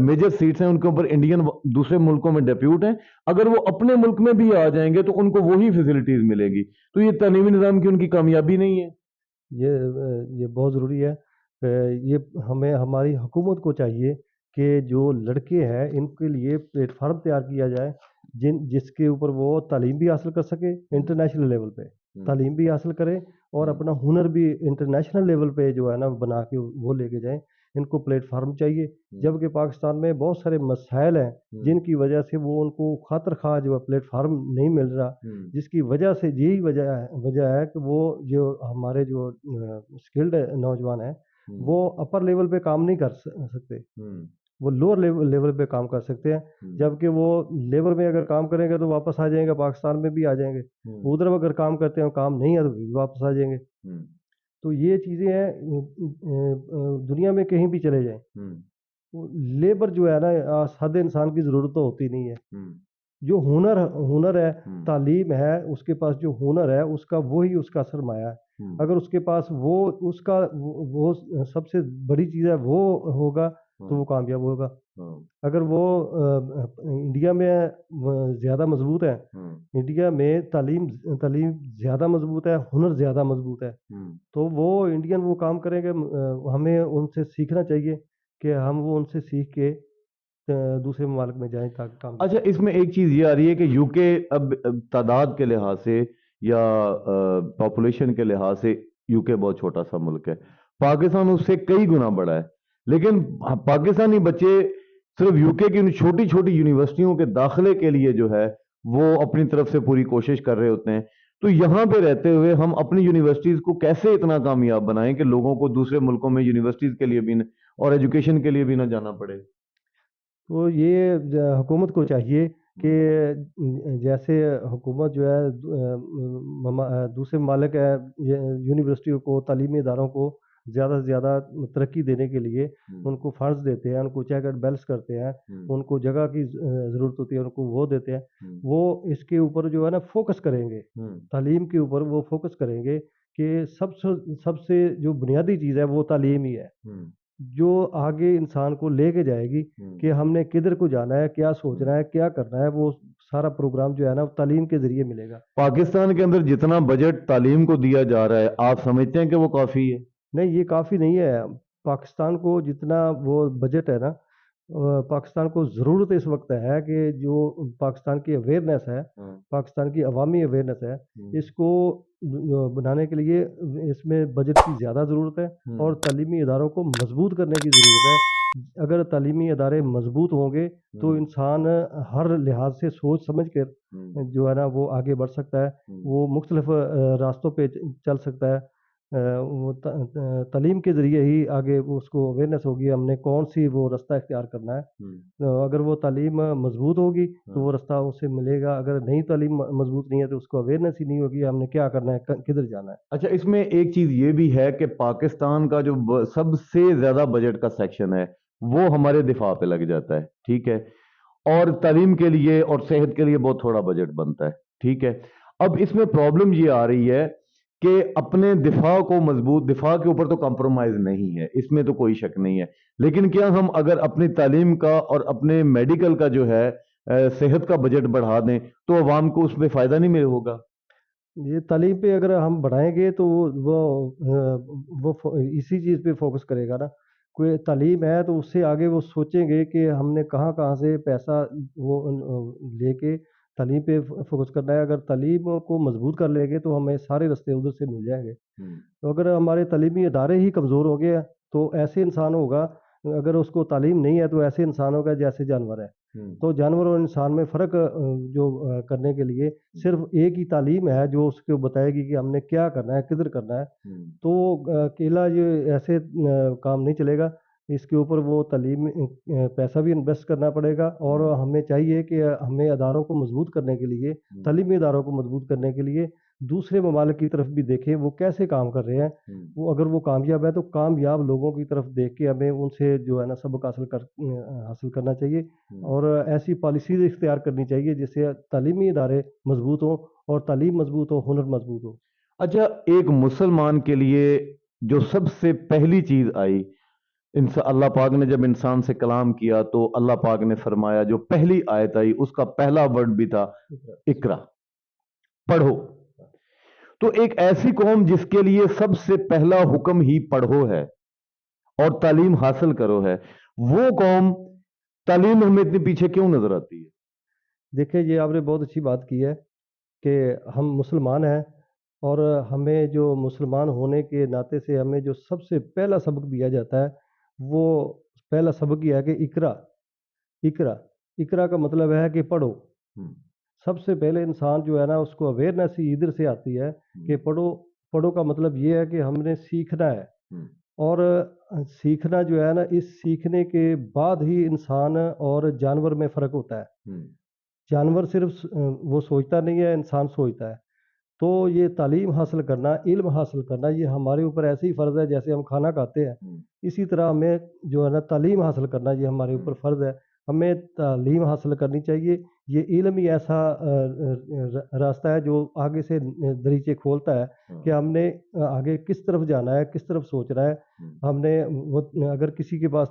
Major seats ہیں ان کے اوپر انڈین دوسرے ملکوں میں ڈیپیوٹ ہیں، اگر وہ اپنے ملک میں بھی آ جائیں گے تو ان کو وہی فیسلٹیز ملے گی، تو یہ تعلیمی نظام کی ان کی کامیابی نہیں ہے؟ یہ بہت ضروری ہے۔ یہ ہماری حکومت کو چاہیے کہ جو لڑکے ہیں ان کے لیے پلیٹ فارم تیار کیا جائے جس کے اوپر وہ تعلیم بھی حاصل کر سکے، انٹرنیشنل لیول پہ تعلیم بھی حاصل کریں اور اپنا ہنر بھی انٹرنیشنل لیول پہ جو ہے نا بنا کے وہ لے کے جائیں۔ ان کو پلیٹ فارم چاہیے، جبکہ پاکستان میں بہت سارے مسائل ہیں جن کی وجہ سے وہ ان کو خاطر خواہ جو ہے پلیٹ فارم نہیں مل رہا، جس کی وجہ سے یہی وجہ ہے کہ وہ جو ہمارے جو اسکلڈ نوجوان ہیں وہ اپر لیول پہ کام نہیں کر سکتے، وہ لوور لیول پہ کام کر سکتے ہیں، جبکہ وہ لیبر میں اگر کام کریں گے تو واپس آ جائیں گے، پاکستان میں بھی آ جائیں گے، ادھر اگر کام کرتے ہیں کام نہیں ہے تو بھی واپس آ جائیں گے۔ تو یہ چیزیں ہیں، دنیا میں کہیں بھی چلے جائیں لیبر جو ہے نا سادے انسان کی ضرورت تو ہوتی نہیں ہے، جو ہنر ہے، تعلیم ہے، اس کے پاس جو ہنر ہے اس کا وہی اس کا سرمایہ ہے، اگر اس کے پاس وہ سب سے بڑی چیز ہے وہ ہوگا تو وہ کامیاب ہوگا۔ اگر وہ انڈیا میں زیادہ مضبوط ہے، انڈیا میں تعلیم زیادہ مضبوط ہے، ہنر زیادہ مضبوط ہے، تو وہ انڈین وہ کام کریں گے، ہمیں ان سے سیکھنا چاہیے کہ ہم وہ ان سے سیکھ کے دوسرے ممالک میں جائیں تاکہ کام۔ اچھا، اس میں ایک چیز یہ آ رہی ہے کہ یو کے اب تعداد کے لحاظ سے یا پاپولیشن کے لحاظ سے یو کے بہت چھوٹا سا ملک ہے، پاکستان اس سے کئی گنا بڑا ہے، لیکن پاکستانی بچے صرف یو کے کی ان چھوٹی چھوٹی یونیورسٹیوں کے داخلے کے لیے جو ہے وہ اپنی طرف سے پوری کوشش کر رہے ہوتے ہیں، تو یہاں پہ رہتے ہوئے ہم اپنی یونیورسٹیز کو کیسے اتنا کامیاب بنائیں کہ لوگوں کو دوسرے ملکوں میں یونیورسٹیز کے لیے بھی اور ایجوکیشن کے لیے بھی نہ جانا پڑے؟ تو یہ حکومت کو چاہیے کہ جیسے حکومت جو ہے دوسرے ممالک ہے یونیورسٹیوں کو، تعلیمی اداروں کو زیادہ سے زیادہ ترقی دینے کے لیے ان کو فنڈز دیتے ہیں، ان کو چیک اینڈ بیلنس کرتے ہیں، ان کو جگہ کی ضرورت ہوتی ہے ان کو وہ دیتے ہیں، وہ اس کے اوپر جو ہے نا فوکس کریں گے، تعلیم کے اوپر وہ فوکس کریں گے کہ سب سے جو بنیادی چیز ہے وہ تعلیم ہی ہے جو آگے انسان کو لے کے جائے گی کہ ہم نے کدھر کو جانا ہے، کیا سوچنا ہے، کیا کرنا ہے، وہ سارا پروگرام جو ہے نا تعلیم کے ذریعے ملے گا۔ پاکستان کے اندر جتنا بجٹ تعلیم کو دیا جا رہا ہے، آپ سمجھتے ہیں کہ وہ کافی ہے؟ نہیں، یہ کافی نہیں ہے۔ پاکستان کو جتنا وہ بجٹ ہے نا، پاکستان کو ضرورت اس وقت ہے کہ جو پاکستان کی اویئرنیس ہے، پاکستان کی عوامی اویئرنیس ہے، اس کو بنانے کے لیے اس میں بجٹ کی زیادہ ضرورت ہے اور تعلیمی اداروں کو مضبوط کرنے کی ضرورت ہے۔ اگر تعلیمی ادارے مضبوط ہوں گے تو انسان ہر لحاظ سے سوچ سمجھ کر جو ہے نا وہ آگے بڑھ سکتا ہے، وہ مختلف راستوں پہ چل سکتا ہے، وہ تعلیم کے ذریعے ہی آگے اس کو اویئرنیس ہوگی ہم نے کون سی وہ رستہ اختیار کرنا ہے۔ اگر وہ تعلیم مضبوط ہوگی تو وہ رستہ اسے ملے گا، اگر نہیں تعلیم مضبوط نہیں ہے تو اس کو اویئرنیس ہی نہیں ہوگی ہم نے کیا کرنا ہے، کدھر جانا ہے۔ اچھا، اس میں ایک چیز یہ بھی ہے کہ پاکستان کا جو سب سے زیادہ بجٹ کا سیکشن ہے وہ ہمارے دفاع پہ لگ جاتا ہے، ٹھیک ہے، اور تعلیم کے لیے اور صحت کے لیے بہت تھوڑا بجٹ بنتا ہے، ٹھیک ہے۔ اب اس میں پرابلم یہ آ رہی ہے کہ اپنے دفاع کو مضبوط، دفاع کے اوپر تو کمپرومائز نہیں ہے، اس میں تو کوئی شک نہیں ہے، لیکن کیا ہم اگر اپنی تعلیم کا اور اپنے میڈیکل کا جو ہے صحت کا بجٹ بڑھا دیں تو عوام کو اس میں فائدہ نہیں ملے ہوگا؟ یہ تعلیم پہ اگر ہم بڑھائیں گے تو وہ اسی چیز پہ فوکس کرے گا نا، کوئی تعلیم ہے تو اس سے آگے وہ سوچیں گے کہ ہم نے کہاں سے پیسہ وہ لے کے تعلیم پہ فوکس کرنا ہے۔ اگر تعلیم کو مضبوط کر لیں گے تو ہمیں سارے راستے ادھر سے مل جائیں گے، تو اگر ہمارے تعلیمی ادارے ہی کمزور ہو گئے تو ایسے انسان ہوگا، اگر اس کو تعلیم نہیں ہے تو ایسے انسان ہوگا جیسے جانور ہے، تو جانور اور انسان میں فرق جو کرنے کے لیے صرف ایک ہی تعلیم ہے جو اس کو بتائے گی کہ ہم نے کیا کرنا ہے، کدھر کرنا ہے، تو اکیلا یہ ایسے کام نہیں چلے گا، اس کے اوپر وہ تعلیم پیسہ بھی انویسٹ کرنا پڑے گا، اور ہمیں چاہیے کہ ہمیں اداروں کو مضبوط کرنے کے لیے، تعلیمی اداروں کو مضبوط کرنے کے لیے دوسرے ممالک کی طرف بھی دیکھیں وہ کیسے کام کر رہے ہیں، وہ اگر وہ کامیاب ہے تو کامیاب لوگوں کی طرف دیکھ کے ہمیں ان سے جو ہے نا سبق حاصل کرنا چاہیے، اور ایسی پالیسیز اختیار کرنی چاہیے جس سے تعلیمی ادارے مضبوط ہوں اور تعلیم مضبوط ہو، ہنر مضبوط ہو۔ اچھا، ایک مسلمان کے لیے جو سب سے پہلی چیز آئی اللہ پاک نے جب انسان سے کلام کیا تو اللہ پاک نے فرمایا، جو پہلی آیت آئی اس کا پہلا ورڈ بھی تھا اقرا، پڑھو۔ تو ایک ایسی قوم جس کے لیے سب سے پہلا حکم ہی پڑھو ہے اور تعلیم حاصل کرو ہے، وہ قوم تعلیم ہمیں اتنی پیچھے کیوں نظر آتی ہے؟ دیکھیں، یہ آپ نے بہت اچھی بات کی ہے کہ ہم مسلمان ہیں، اور ہمیں جو مسلمان ہونے کے ناطے سے ہمیں جو سب سے پہلا سبق دیا جاتا ہے، وہ پہلا سبق یہ ہے کہ اقرا۔ اقرا اقرا کا مطلب ہے کہ پڑھو۔ سب سے پہلے انسان جو ہے نا، اس کو اویئرنیس ہی ادھر سے آتی ہے کہ پڑھو۔ پڑھو کا مطلب یہ ہے کہ ہم نے سیکھنا ہے، اور سیکھنا جو ہے نا، اس سیکھنے کے بعد ہی انسان اور جانور میں فرق ہوتا ہے۔ جانور صرف وہ سوچتا نہیں ہے، انسان سوچتا ہے۔ تو یہ تعلیم حاصل کرنا، علم حاصل کرنا، یہ ہمارے اوپر ایسے ہی فرض ہے جیسے ہم کھانا کھاتے ہیں، اسی طرح ہمیں جو ہے نا تعلیم حاصل کرنا یہ ہمارے اوپر فرض ہے۔ ہمیں تعلیم حاصل کرنی چاہیے۔ یہ علم ہی ایسا راستہ ہے جو آگے سے دریچے کھولتا ہے کہ ہم نے آگے کس طرف جانا ہے، کس طرف سوچنا ہے۔ ہم نے اگر کسی کے پاس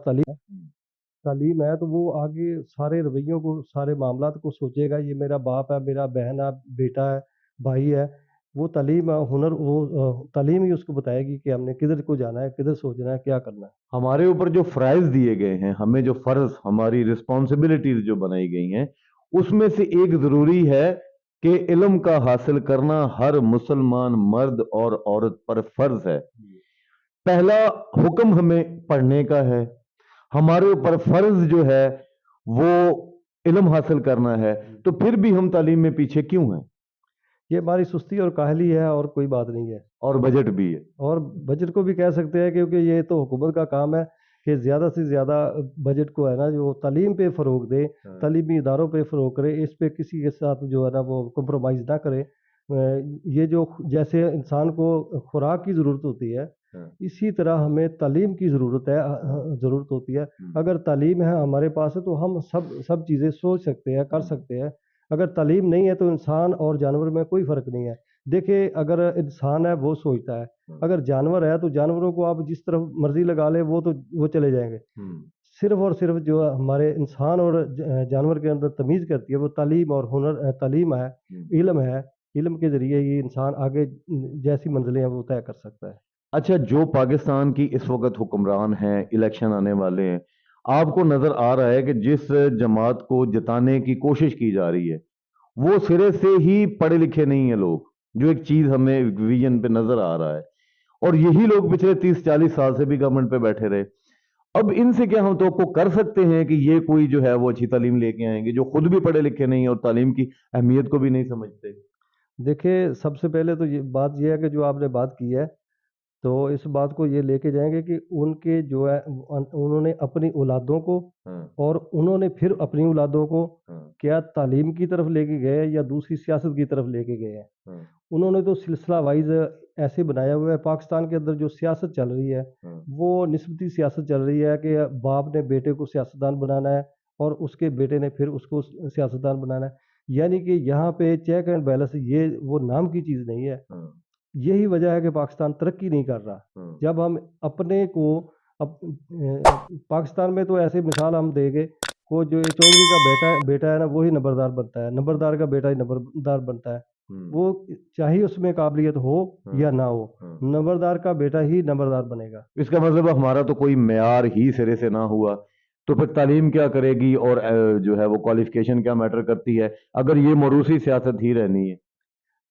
تعلیم ہے تو وہ آگے سارے رویوں کو، سارے معاملات کو سوچے گا۔ یہ میرا باپ ہے، میرا بہن ہے، بیٹا ہے، بھائی ہے۔ وہ تعلیم ہنر، وہ تعلیم ہی اس کو بتائے گی کہ ہم نے کدھر کو جانا ہے، کدھر سوچنا ہے، کیا کرنا ہے۔ ہمارے اوپر جو فرائض دیے گئے ہیں، ہمیں جو فرض، ہماری رسپانسبلٹیز جو بنائی گئی ہیں، اس میں سے ایک ضروری ہے کہ علم کا حاصل کرنا ہر مسلمان مرد اور عورت پر فرض ہے۔ پہلا حکم ہمیں پڑھنے کا ہے، ہمارے اوپر فرض جو ہے وہ علم حاصل کرنا ہے، تو پھر بھی ہم تعلیم میں پیچھے کیوں ہیں؟ یہ ہماری سستی اور کاہلی ہے، اور کوئی بات نہیں ہے۔ اور بجٹ بھی ہے، اور بجٹ کو بھی کہہ سکتے ہیں، کیونکہ یہ تو حکومت کا کام ہے کہ زیادہ سے زیادہ بجٹ کو ہے نا جو تعلیم پہ فروغ دے، تعلیمی اداروں پہ فروغ کرے، اس پہ کسی کے ساتھ جو ہے نا وہ کمپرومائز نہ کرے۔ یہ جو جیسے انسان کو خوراک کی ضرورت ہوتی ہے، اسی طرح ہمیں تعلیم کی ضرورت ہوتی ہے۔ اگر تعلیم ہے ہمارے پاس ہے تو ہم سب چیزیں سوچ سکتے ہیں، کر سکتے ہیں۔ اگر تعلیم نہیں ہے تو انسان اور جانور میں کوئی فرق نہیں ہے۔ دیکھیں، اگر انسان ہے وہ سوچتا ہے، اگر جانور ہے تو جانوروں کو آپ جس طرف مرضی لگا لے وہ چلے جائیں گے۔ صرف اور صرف جو ہمارے انسان اور جانور کے اندر تمیز کرتی ہے وہ تعلیم اور ہنر، تعلیم ہے، علم ہے۔ علم کے ذریعے ہی انسان آگے جیسی منزلیں ہیں وہ طے کر سکتا ہے۔ اچھا، جو پاکستان کی اس وقت حکمران ہیں، الیکشن آنے والے ہیں، آپ کو نظر آ رہا ہے کہ جس جماعت کو جتانے کی کوشش کی جا رہی ہے وہ سرے سے ہی پڑھے لکھے نہیں ہیں لوگ، جو ایک چیز ہمیں ویژن پہ نظر آ رہا ہے، اور یہی لوگ پچھلے 30-40 سال سے بھی گورنمنٹ پہ بیٹھے رہے۔ اب ان سے کیا ہم توقع کر سکتے ہیں کہ یہ کوئی جو ہے وہ اچھی تعلیم لے کے آئیں گے، جو خود بھی پڑھے لکھے نہیں اور تعلیم کی اہمیت کو بھی نہیں سمجھتے؟ دیکھیں، سب سے پہلے تو یہ بات یہ ہے کہ جو آپ نے بات کی ہے، تو اس بات کو یہ لے کے جائیں گے کہ ان کے جو ہے انہوں نے اپنی اولادوں کو، اور انہوں نے پھر اپنی اولادوں کو کیا تعلیم کی طرف لے کے گئے یا دوسری سیاست کی طرف لے کے گئے ہیں؟ انہوں نے تو سلسلہ وائز ایسے بنایا ہوا ہے۔ پاکستان کے اندر جو سیاست چل رہی ہے وہ نسبتی سیاست چل رہی ہے کہ باپ نے بیٹے کو سیاستدان بنانا ہے اور اس کے بیٹے نے پھر اس کو سیاستدان بنانا ہے۔ یعنی کہ یہاں پہ چیک اینڈ بیلنس یہ وہ نام کی چیز نہیں ہے۔ یہی وجہ ہے کہ پاکستان ترقی نہیں کر رہا۔ جب ہم اپنے کو پاکستان میں تو ایسے مثال ہم دیں گے کو جو چودھری کا بیٹا ہے نا وہی نمبردار بنتا ہے، نمبردار کا بیٹا ہی نمبردار بنتا ہے۔ وہ چاہے اس میں قابلیت ہو یا نہ ہو، نمبردار کا بیٹا ہی نمبردار بنے گا۔ اس کا مطلب ہمارا تو کوئی معیار ہی سرے سے نہ ہوا، تو پھر تعلیم کیا کرے گی، اور جو ہے وہ کوالیفیکیشن کیا میٹر کرتی ہے اگر یہ موروثی سیاست ہی رہنی ہے؟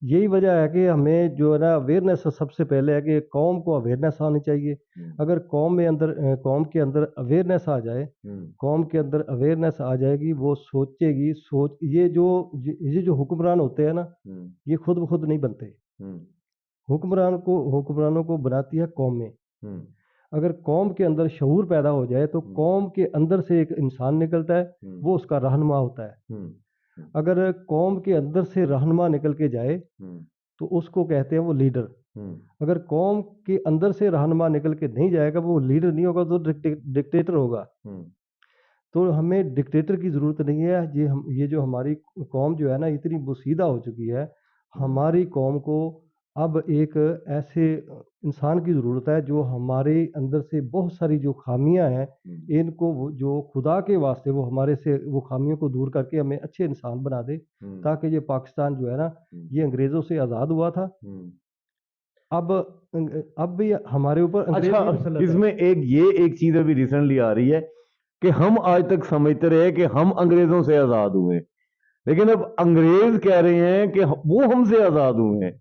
یہی وجہ ہے کہ ہمیں جو ہے نا اویئرنیس سب سے پہلے ہے کہ قوم کو اویئرنیس آنی چاہیے۔ اگر قوم کے اندر اویئرنیس آ جائے، قوم کے اندر اویئرنیس آ جائے گی، وہ سوچے گی۔ یہ جو حکمران ہوتے ہیں نا، یہ خود بخود نہیں بنتے۔ حکمرانوں کو بناتی ہے قومیں۔ اگر قوم کے اندر شعور پیدا ہو جائے تو قوم کے اندر سے ایک انسان نکلتا ہے، وہ اس کا رہنما ہوتا ہے۔ اگر قوم کے اندر سے رہنما نکل کے جائے تو اس کو کہتے ہیں وہ لیڈر۔ اگر قوم کے اندر سے رہنما نکل کے نہیں جائے گا، وہ لیڈر نہیں ہوگا تو ڈکٹیٹر ہوگا۔ تو ہمیں ڈکٹیٹر کی ضرورت نہیں ہے۔ یہ جو ہماری قوم جو ہے نا اتنی بوسیدہ ہو چکی ہے، ہماری قوم کو اب ایک ایسے انسان کی ضرورت ہے جو ہمارے اندر سے بہت ساری جو خامیاں ہیں ان کو جو خدا کے واسطے وہ ہمارے سے وہ خامیوں کو دور کر کے ہمیں اچھے انسان بنا دے، تاکہ یہ پاکستان جو ہے نا یہ انگریزوں سے آزاد ہوا تھا، اب اب بھی ہمارے اوپر اچھا، انگریزی مسلط اس ہے۔ میں ایک چیز ابھی ریسنٹلی آ رہی ہے کہ ہم آج تک سمجھتے رہے کہ ہم انگریزوں سے آزاد ہوئے، لیکن اب انگریز کہہ رہے ہیں کہ وہ ہم سے آزاد ہوئے ہیں۔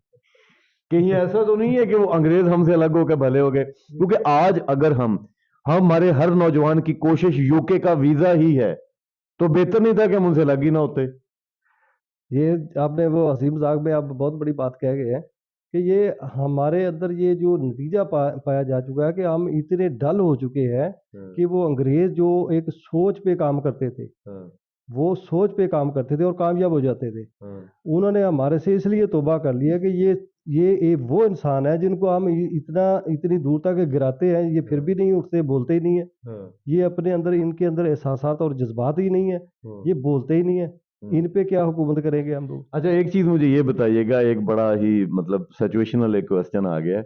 کہیں ایسا تو نہیں ہے کہ وہ انگریز ہم سے الگ ہو کے بھلے ہو گئے؟ کیونکہ آج اگر ہمارے ہر نوجوان کی کوشش یو کے کا ویزا ہی ہے، تو بہتر نہیں تھا کہ ہم ان سے الگ ہی نہ ہوتے؟ یہ آپ نے وہ حسین مذاق میں آپ بہت بڑی بات کہہ گئے ہیں کہ یہ ہمارے اندر یہ جو نتیجہ پایا جا چکا ہے کہ ہم اتنے ڈل ہو چکے ہیں کہ وہ انگریز جو ایک سوچ پہ کام کرتے تھے، وہ سوچ پہ کام کرتے تھے اور کامیاب ہو جاتے تھے، انہوں نے ہمارے سے اس لیے توبہ کر لیا کہ یہ وہ انسان ہے جن کو ہم اتنی دور تک گراتے ہیں، یہ پھر بھی نہیں اٹھتے، بولتے ہی نہیں ہے، یہ اپنے اندر ان کے اندر احساسات اور جذبات ہی نہیں ہے، یہ بولتے ہی نہیں ہے، ان پہ کیا حکومت کریں گے ہم لوگ؟ اچھا، ایک چیز مجھے یہ بتائیے گا، ایک بڑا ہی مطلب سچویشنل ایک کوسچن آ گیا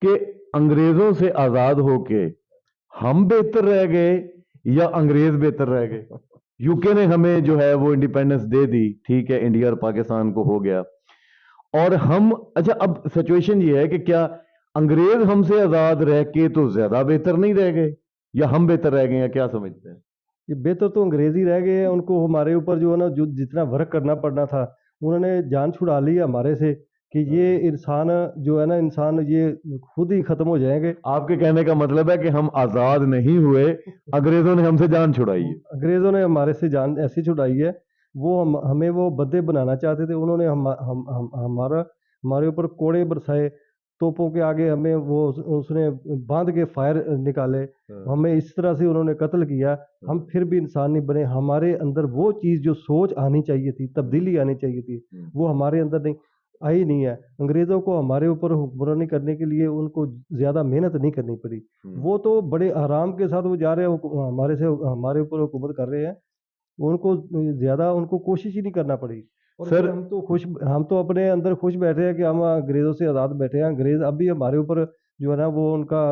کہ انگریزوں سے آزاد ہو کے ہم بہتر رہ گئے یا انگریز بہتر رہ گئے؟ یو کے نے ہمیں جو ہے وہ انڈیپینڈنس دے دی، ٹھیک ہے، انڈیا اور پاکستان کو ہو گیا، اور اچھا اب سچویشن یہ ہے کہ کیا انگریز ہم سے آزاد رہ کے تو زیادہ بہتر نہیں رہ گئے، یا ہم بہتر رہ گئے، یا کیا سمجھتے ہیں؟ یہ بہتر تو انگریزی رہ گئے ہیں، ان کو ہمارے اوپر جو ہے نا جو جتنا ورک کرنا پڑنا تھا انہوں نے جان چھڑا لی ہمارے سے کہ یہ انسان جو ہے نا انسان یہ خود ہی ختم ہو جائیں گے۔ آپ کے کہنے کا مطلب ہے کہ ہم آزاد نہیں ہوئے، انگریزوں نے ہم سے جان چھڑائی ہے۔ انگریزوں نے ہمارے سے جان ایسی چھڑائی ہے، وہ ہمیں وہ بدے بنانا چاہتے تھے، انہوں نے ہمارے اوپر کوڑے برسائے، توپوں کے آگے ہمیں اس نے باندھ کے فائر نکالے، ہمیں اس طرح سے انہوں نے قتل کیا، ہم پھر بھی انسان نہیں بنے، ہمارے اندر وہ چیز جو سوچ آنی چاہیے تھی، تبدیلی آنی چاہیے تھی، وہ ہمارے اندر نہیں آئی نہیں ہے۔ انگریزوں کو ہمارے اوپر حکمرانی کرنے کے لیے ان کو زیادہ محنت نہیں کرنی پڑی، وہ تو بڑے آرام کے ساتھ وہ جا رہے ہیں ہمارے اوپر حکومت کر رہے ہیں، ان کو کوشش ہی نہیں کرنا پڑی۔ اور سر، ہم تو اپنے اندر خوش بیٹھے ہیں کہ ہم انگریزوں سے آزاد بیٹھے ہیں، انگریز اب بھی ہمارے اوپر جو ہے نا وہ ان کا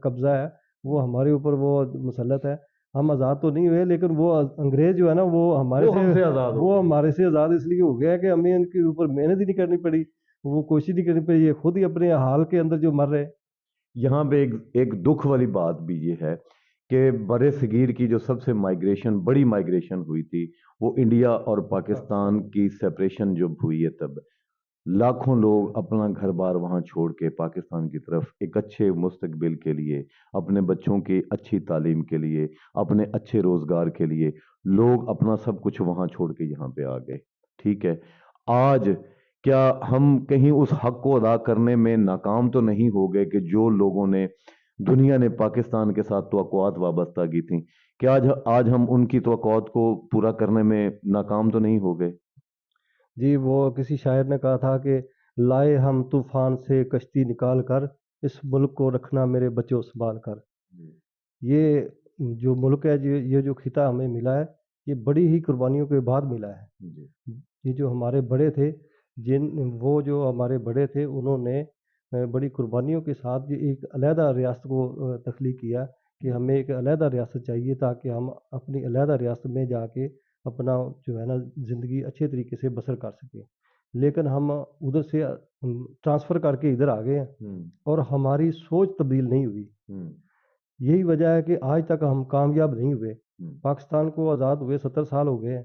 قبضہ ہے، وہ ہمارے اوپر وہ مسلط ہے، ہم آزاد تو نہیں ہوئے، لیکن وہ انگریز جو ہے نا وہ ہمارے سے آزاد اس لیے ہو گیا کہ ہمیں ان کے اوپر محنت ہی نہیں کرنی پڑی، وہ کوشش نہیں کرنی پڑی، یہ خود ہی اپنے حال کے اندر جو مر رہے۔ یہاں پہ ایک دکھ والی بات بھی یہ ہے کہ برِ صغیر کی جو سب سے بڑی مائگریشن ہوئی تھی، وہ انڈیا اور پاکستان کی سیپریشن جب ہوئی ہے، تب لاکھوں لوگ اپنا گھر بار وہاں چھوڑ کے پاکستان کی طرف ایک اچھے مستقبل کے لیے، اپنے بچوں کی اچھی تعلیم کے لیے، اپنے اچھے روزگار کے لیے لوگ اپنا سب کچھ وہاں چھوڑ کے یہاں پہ آ گئے، ٹھیک ہے۔ آج کیا ہم کہیں اس حق کو ادا کرنے میں ناکام تو نہیں ہو گئے کہ جو لوگوں نے، دنیا نے پاکستان کے ساتھ توقعات وابستہ کی تھیں، کہ آج ہم ان کی توقعات کو پورا کرنے میں ناکام تو نہیں ہو گئے؟ جی، وہ کسی شاعر نے کہا تھا کہ لائے ہم طوفان سے کشتی نکال کر، اس ملک کو رکھنا میرے بچوں سنبھال کر۔ یہ جو ملک ہے، یہ جو خطہ ہمیں ملا ہے، یہ بڑی ہی قربانیوں کے بعد ملا ہے۔ یہ جو ہمارے بڑے تھے، وہ جو ہمارے بڑے تھے انہوں نے بڑی قربانیوں کے ساتھ یہ ایک علیحدہ ریاست کو تخلیق کیا کہ ہمیں ایک علیحدہ ریاست چاہیے تاکہ ہم اپنی علیحدہ ریاست میں جا کے اپنا جو ہے نا زندگی اچھے طریقے سے بسر کر سکیں، لیکن ہم ادھر سے ٹرانسفر کر کے ادھر آ گئے ہیں اور ہماری سوچ تبدیل نہیں ہوئی۔ یہی وجہ ہے کہ آج تک ہم کامیاب نہیں ہوئے۔ پاکستان کو آزاد ہوئے 70 سال ہو گئے ہیں،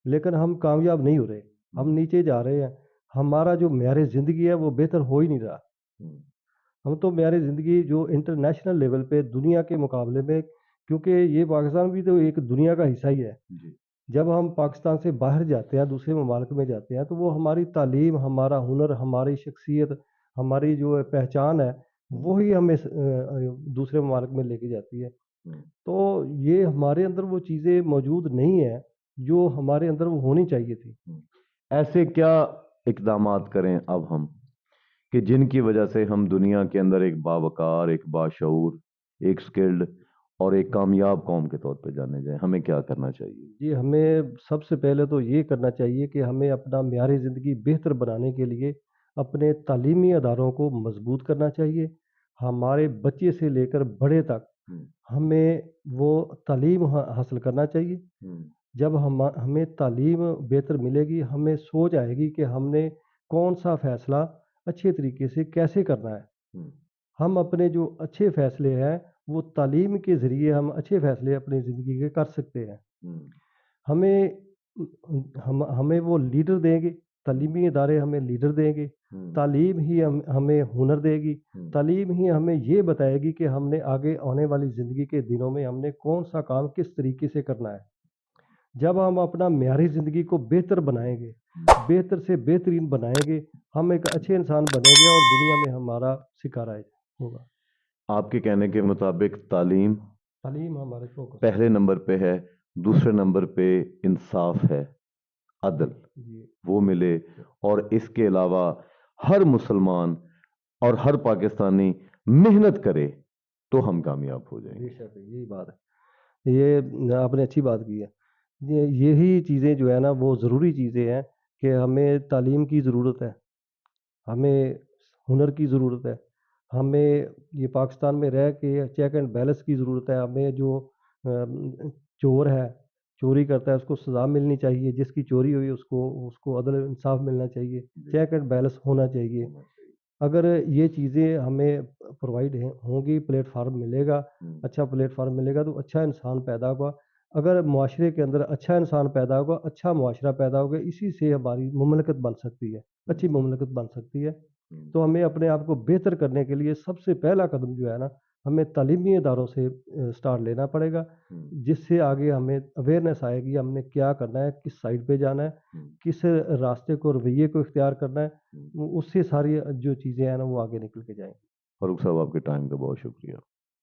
لیکن ہم کامیاب نہیں ہو رہے، ہم نیچے جا رہے ہیں، ہمارا جو معیار زندگی ہے وہ بہتر ہو ہی نہیں رہا۔ ہم تو معیار زندگی جو انٹرنیشنل لیول پہ دنیا کے مقابلے میں، کیونکہ یہ پاکستان بھی تو ایک دنیا کا حصہ ہی ہے، جب ہم پاکستان سے باہر جاتے ہیں، دوسرے ممالک میں جاتے ہیں، تو وہ ہماری تعلیم، ہمارا ہنر، ہماری شخصیت، ہماری جو پہچان ہے وہی ہمیں دوسرے ممالک میں لے کے جاتی ہے۔ تو یہ ہمارے اندر وہ چیزیں موجود نہیں ہیں جو ہمارے اندر وہ ہونی چاہیے تھی۔ ایسے کیا اقدامات کریں اب ہم کہ جن کی وجہ سے ہم دنیا کے اندر ایک باوقار، ایک باشعور، ایک سکلڈ اور ایک کامیاب قوم کے طور پہ جانے جائیں؟ ہمیں کیا کرنا چاہیے؟ جی، ہمیں سب سے پہلے تو یہ کرنا چاہیے کہ ہمیں اپنا معیار زندگی بہتر بنانے کے لیے اپنے تعلیمی اداروں کو مضبوط کرنا چاہیے. ہمارے بچے سے لے کر بڑے تک ہمیں وہ تعلیم حاصل کرنا چاہیے. جب ہمیں تعلیم بہتر ملے گی، ہمیں سوچ آئے گی کہ ہم نے کون سا فیصلہ اچھے طریقے سے کیسے کرنا ہے. ہم اپنے جو اچھے فیصلے ہیں وہ تعلیم کے ذریعے ہم اچھے فیصلے اپنی زندگی کے کر سکتے ہیں. ہمیں وہ لیڈر دیں گے، تعلیمی ادارے ہمیں لیڈر دیں گے. تعلیم ہی ہمیں ہنر دے گی. تعلیم ہی ہمیں یہ بتائے گی کہ ہم نے آگے آنے والی زندگی کے دنوں میں ہم نے کون سا کام کس طریقے سے کرنا ہے. جب ہم اپنا معیاری زندگی کو بہتر بنائیں گے، بہتر سے بہترین بنائیں گے، ہم ایک اچھے انسان بنیں گے اور دنیا میں ہمارا سکارہ ہوگا. آپ کے کہنے کے مطابق تعلیم ہمارے فوکس پہلے نمبر پہ ہے، دوسرے نمبر پہ انصاف ہے، عدل جی وہ ملے، اور اس کے علاوہ ہر مسلمان اور ہر پاکستانی محنت کرے تو ہم کامیاب ہو جائیں بے گے. شک یہی بات ہے. یہ آپ نے اچھی بات کی ہے. یہی چیزیں جو ہے نا وہ ضروری چیزیں ہیں کہ ہمیں تعلیم کی ضرورت ہے، ہمیں ہنر کی ضرورت ہے، ہمیں یہ پاکستان میں رہ کے چیک اینڈ بیلنس کی ضرورت ہے. ہمیں جو چور ہے، چوری کرتا ہے، اس کو سزا ملنی چاہیے. جس کی چوری ہوئی اس کو عدل انصاف ملنا چاہیے. چیک اینڈ بیلنس ہونا چاہیے. اگر یہ چیزیں ہمیں پرووائڈ ہوں گی، پلیٹ فارم ملے گا، اچھا پلیٹ فارم ملے گا تو اچھا انسان پیدا ہوگا. اگر معاشرے کے اندر اچھا انسان پیدا ہوگا، اچھا معاشرہ پیدا ہوگا، اسی سے ہماری مملکت بن سکتی ہے، اچھی مملکت بن سکتی ہے. تو ہمیں اپنے آپ کو بہتر کرنے کے لیے سب سے پہلا قدم جو ہے نا ہمیں تعلیمی اداروں سے سٹارٹ لینا پڑے گا، جس سے آگے ہمیں اویئرنیس آئے گی ہم نے کیا کرنا ہے، کس سائڈ پہ جانا ہے، کس راستے کو، رویے کو اختیار کرنا ہے. اس سے ساری جو چیزیں ہیں نا وہ آگے نکل کے جائیں. فاروق صاحب آپ کے ٹائم کا بہت شکریہ.